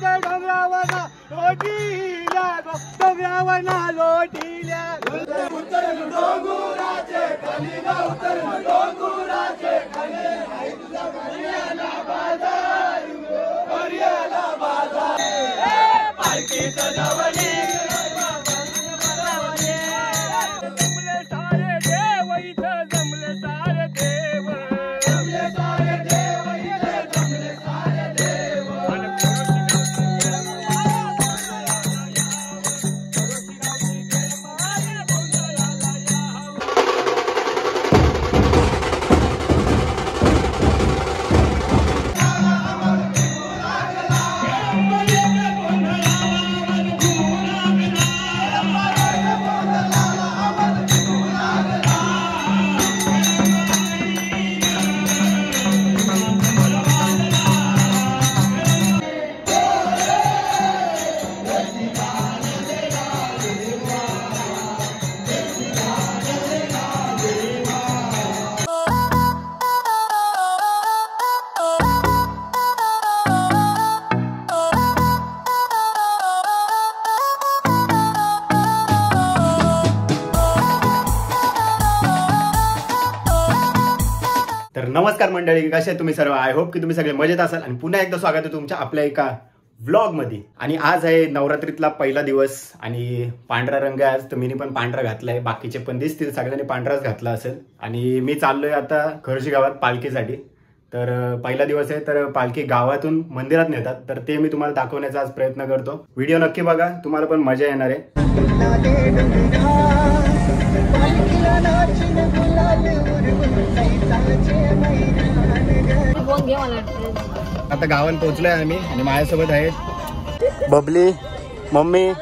डोंगरावरना लोटील्या डोंगरावरना लोटील्या डोंगराचे खाली उतर डोंगराचे खाली हरियाणा बाजार पालखी सजवली जमले सारे देव इथं जमले सारे देव जमले सारे देव इथं जमले सारे देव तर नमस्कार मंडळी, कसे तुम्ही सर्व? आय होप की तुम्ही सगळे मजेत असाल आणि पुन्हा एकदा स्वागत आहे तुमच्या आपल्या एका व्लॉग मध्ये. आणि आज आहे नवरात्रीतला पहिला दिवस आणि पांढरा रंग आहे आज, तर मी पण पांढरा घातलाय, बाकीचे पण दिसतील सगळ्यांनी पांढराच घातला असेल. आणि मी चाललोय आता खरशी गावात पालखीसाठी. तर पहिला दिवस आहे, तर पालखी गावातून मंदिरात नेतात, तर ते मी तुम्हाला दाखवण्याचा आज प्रयत्न करतो. व्हिडिओ नक्की बघा, तुम्हाला पण मजा येणार आहे. आता गावात पोहोचलोय आम्ही आणि माझ्यासोबत आहेत बबली, मम्मी,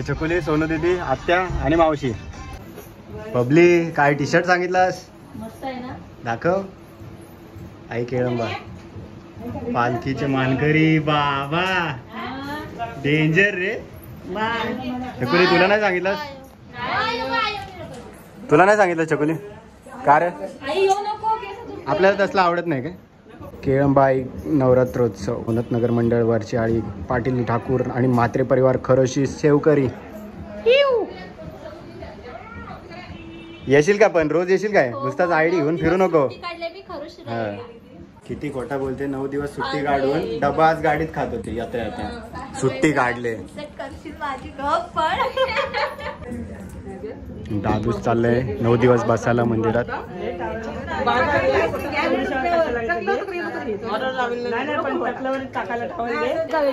चकुली, सोनू दीदी, आत्या आणि मावशी. बबली काय टी शर्ट सांगितलास? मस्त आहे ना, दाखव. आई केळंबा पालखीचे मानकरी बाबा, डेंजर रे. चकुली तुला नाही सांगितलंस? तुला नाही सांगितलं चकुली? का रे? आपल्याला तसलं आवडत नाही काय? केळंबाई नवरात्रोत्सव, उन्नतनगर मंडळ, वरची आळी, पाटील ठाकूर आणि म्हात्रे परिवार खरोशी सेवकरी. येशील का? पण रोज येशील काय? नुसताच आयडी घेऊन फिरू नको. किती खोटा बोलते. 9 दिवस सुट्टी काढून डबा आज गाडीत खात होती. येता येता सुट्टी काढले. दादूच चाललंय 9 दिवस बसायला मंदिरात.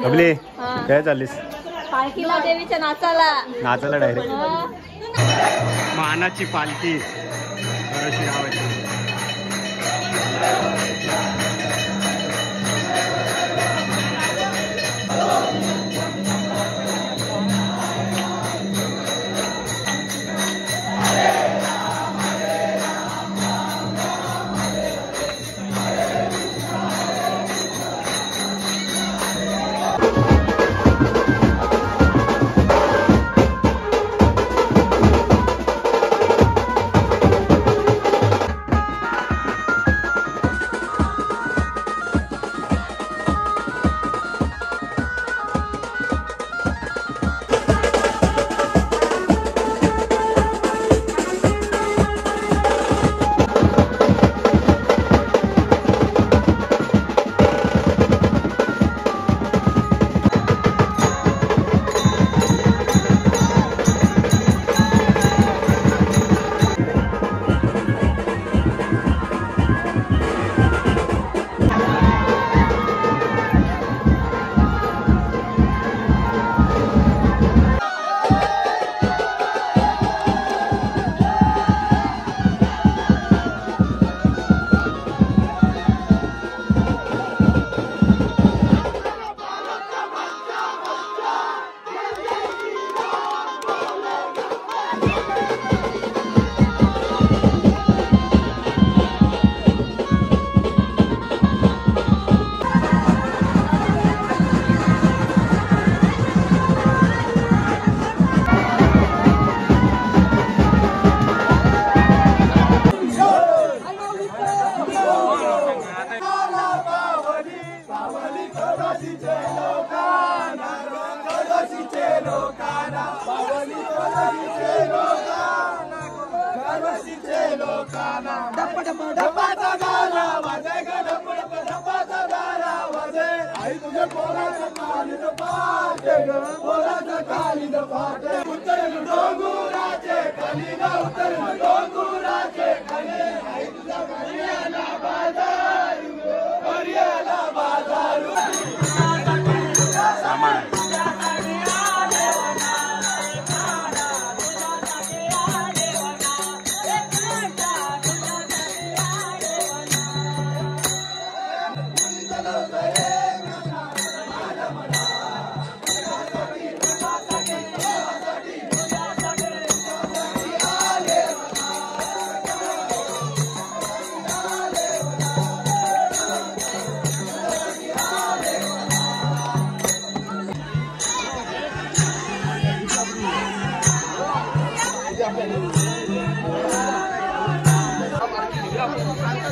अबले काय चाललीस? पालखीला देवीच्या नाचाला. नाचायला डायरेक्ट. मानाची पालखी खरोशी गावाची.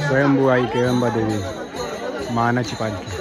स्वयंभू आई केळंबा देवी मानाची पालखी.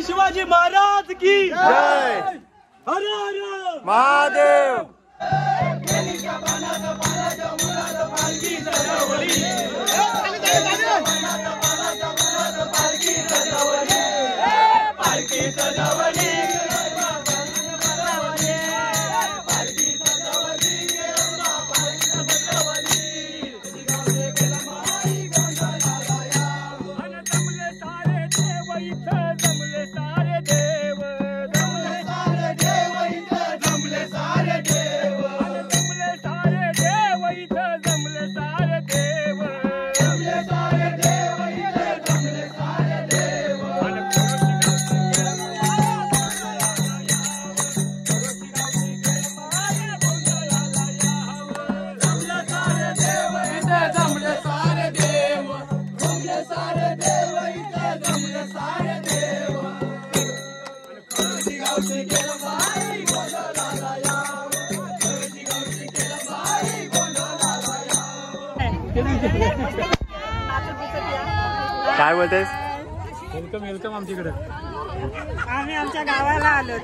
शिवाजी महाराज की जय. हर हर महादेव. काय बोलतेस? वेलकम वेलकम आमच्याकडे. आम्ही आमच्या गावाला आलो.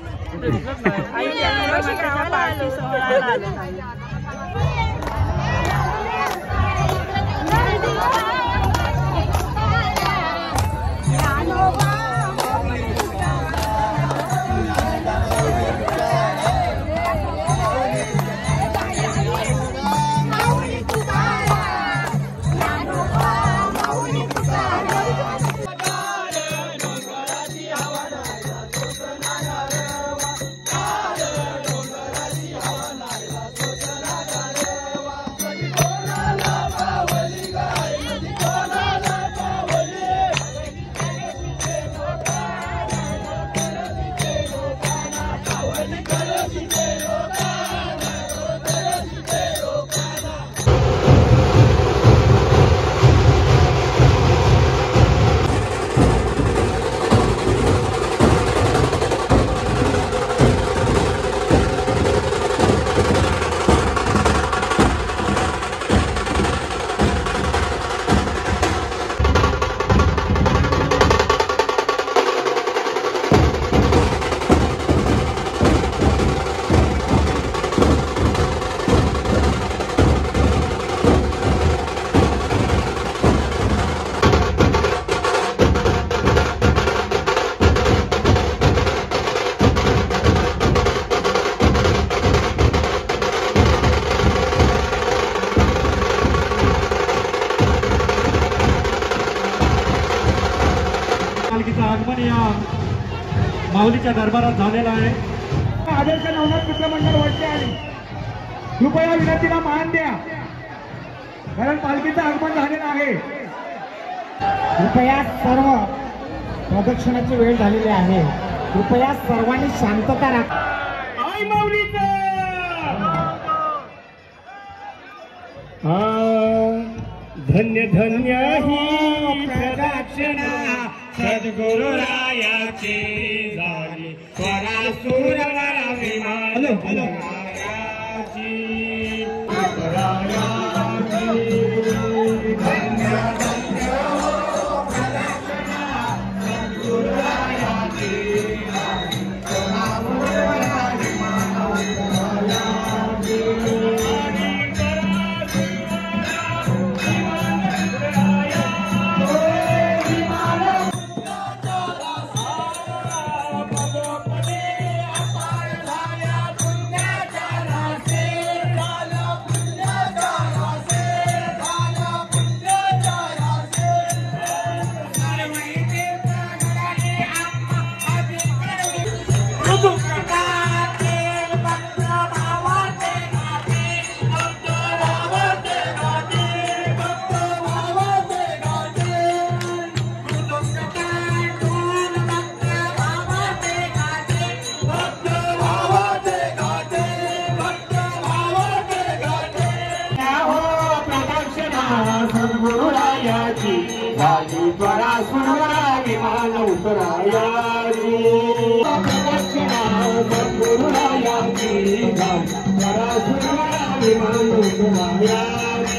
पालखीचं आगमन या माऊलीच्या दरबारात झालेलं आहे. आदर्श नवनाथ मित्र मंडळ वळते आली, कृपया विनंतीला मान द्या, कारण पालखीचं आगमन झालेलं आहे. कृपया सर्व प्रदक्षिणाची वेळ झालेली आहे. कृपया सर्वांनी शांतता राखा. आई माऊलीचं धन्य धन्य ही प्रदक्षिणा सद्गुरुरायाची झाली परासुरवरा विमान सद्गुरुरायाची झाली परासुरवरा विमान उतरायाची. प्रदक्षिणा सद्गुरुरायाची झाली परासुरवरा विमान उतरायाची.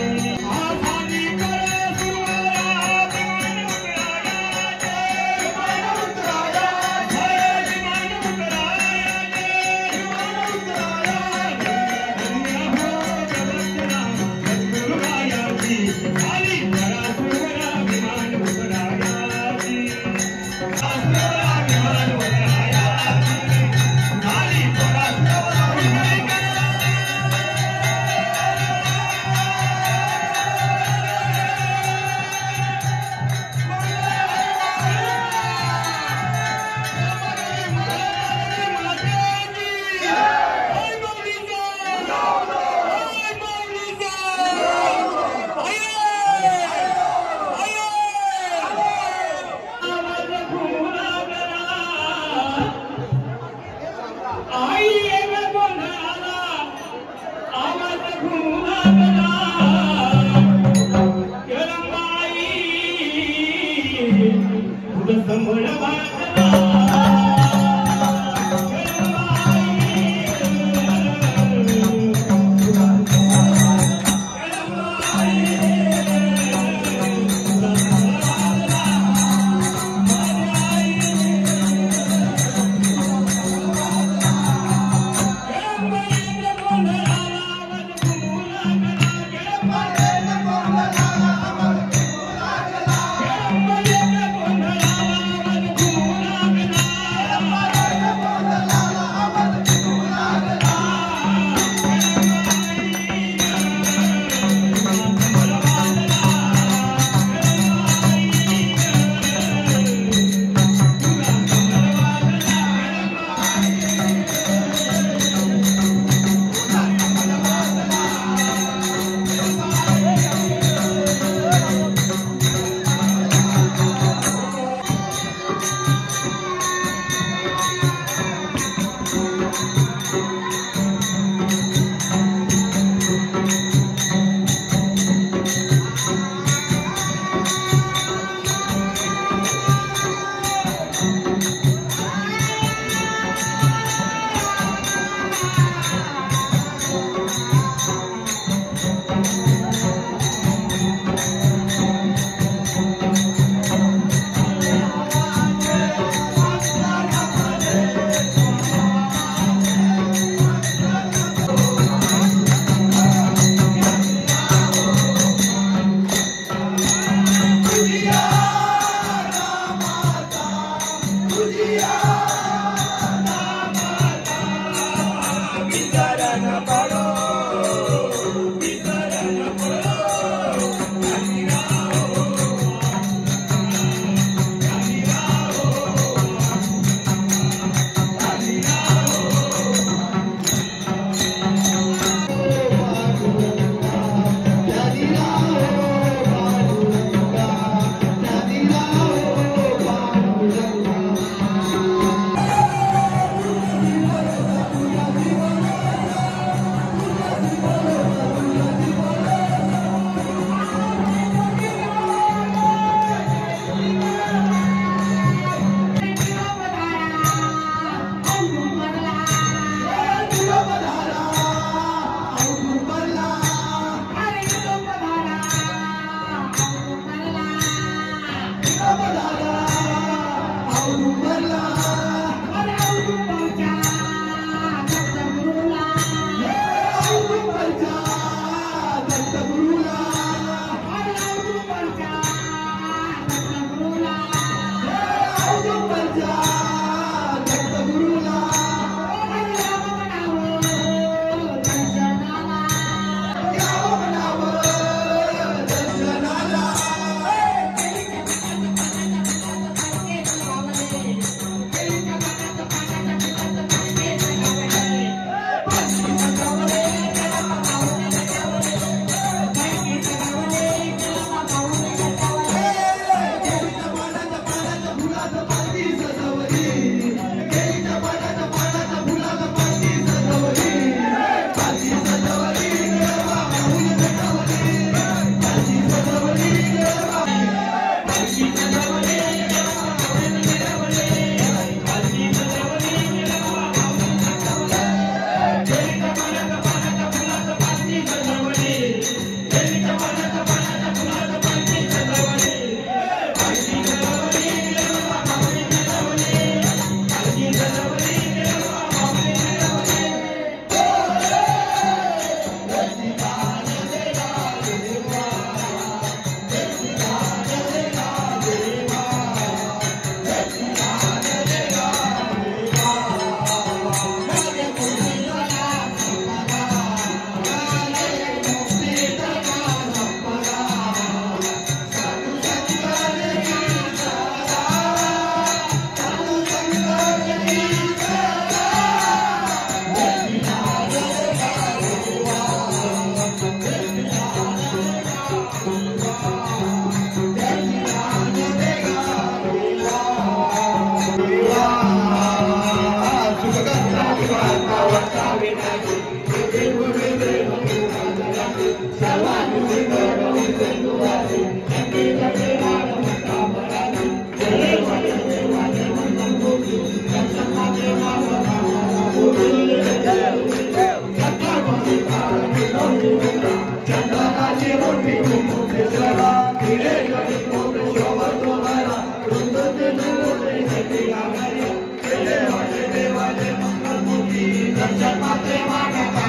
दर्शन मात्रे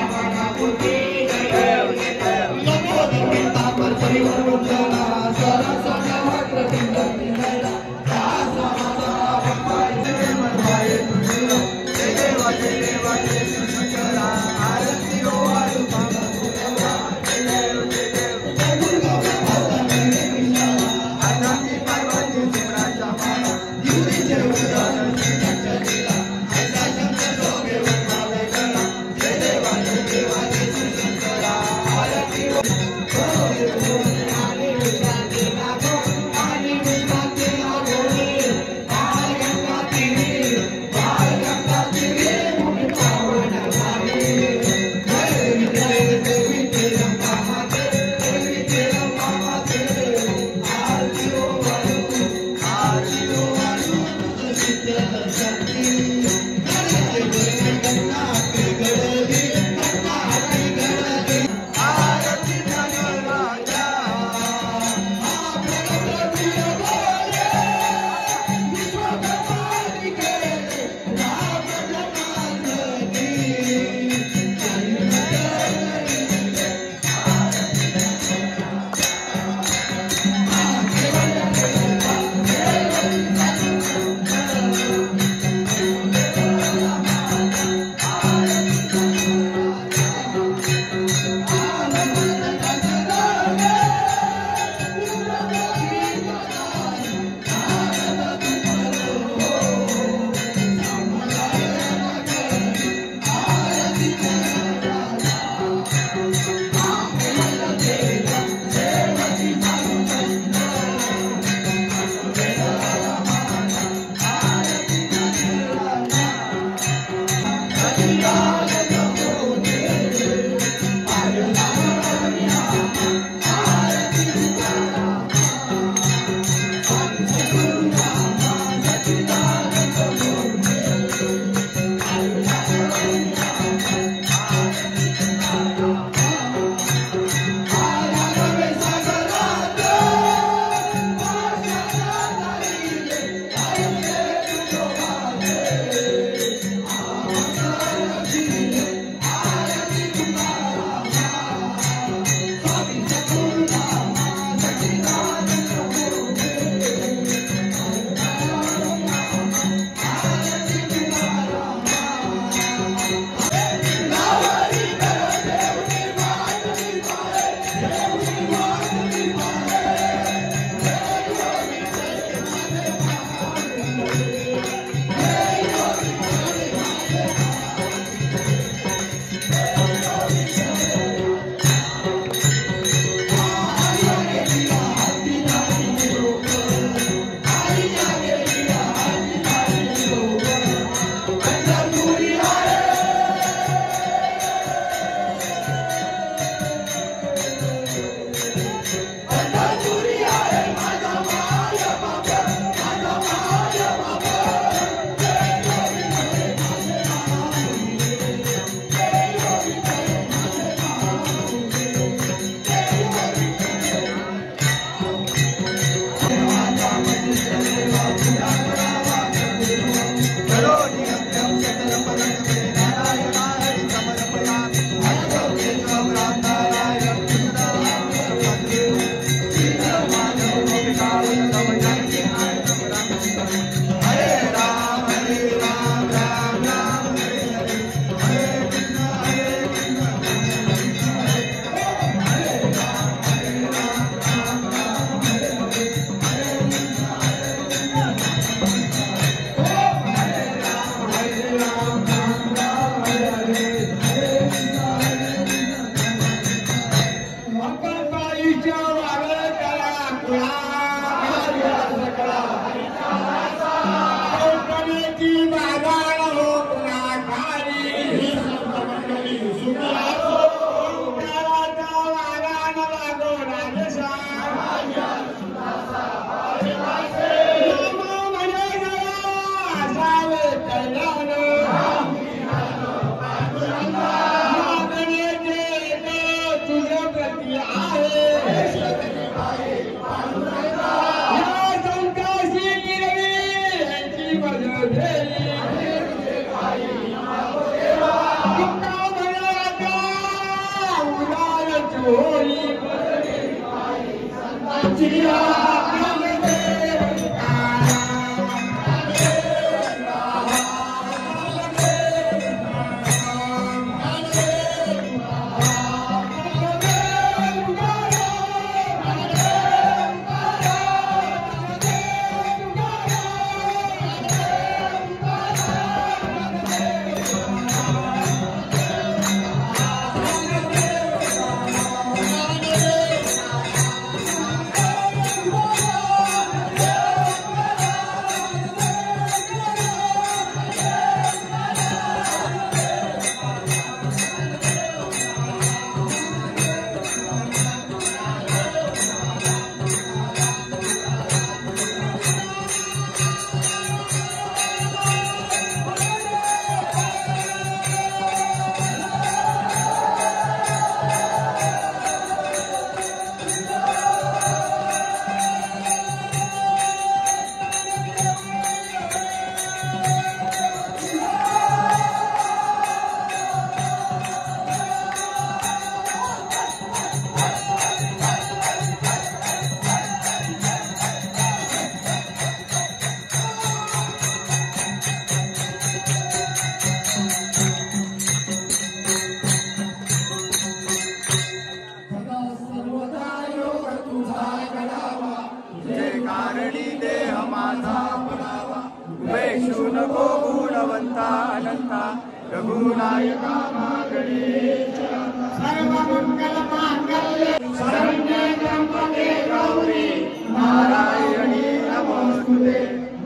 सर्वमंगलमांगल्ये शरण्ये त्र्यंबके गौरी नारायणी नमोस्तुते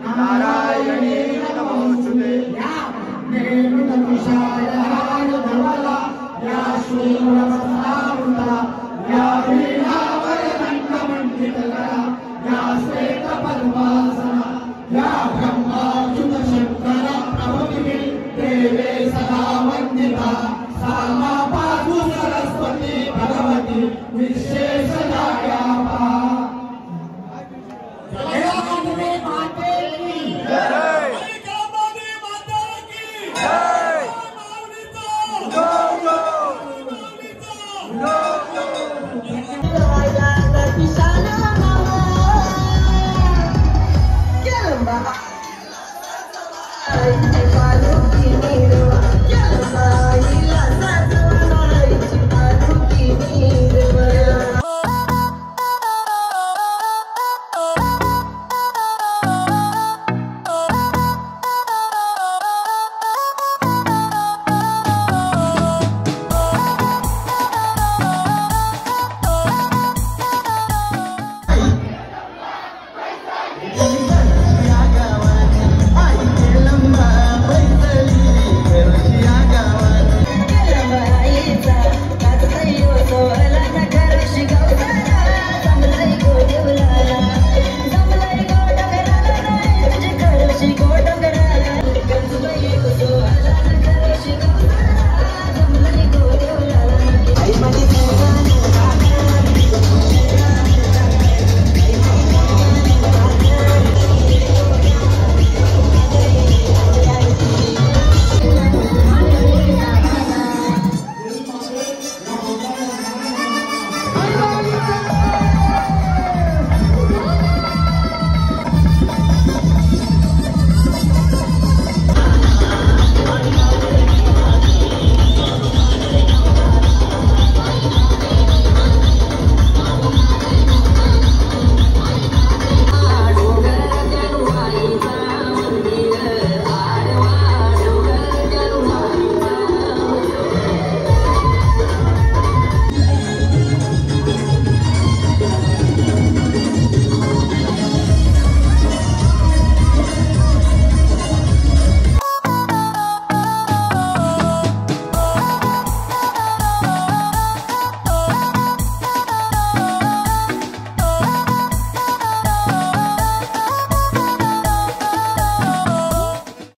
नारायणी नमोस्तुते या नेमिषायाय धवला या श्रीवत्सावृता या वीणावरदण्डमण्डितकरा या श्वेतपद्मासना या ब्रह्माच्युत शंकर प्रभुभिः देवे सदा वन्दिता सा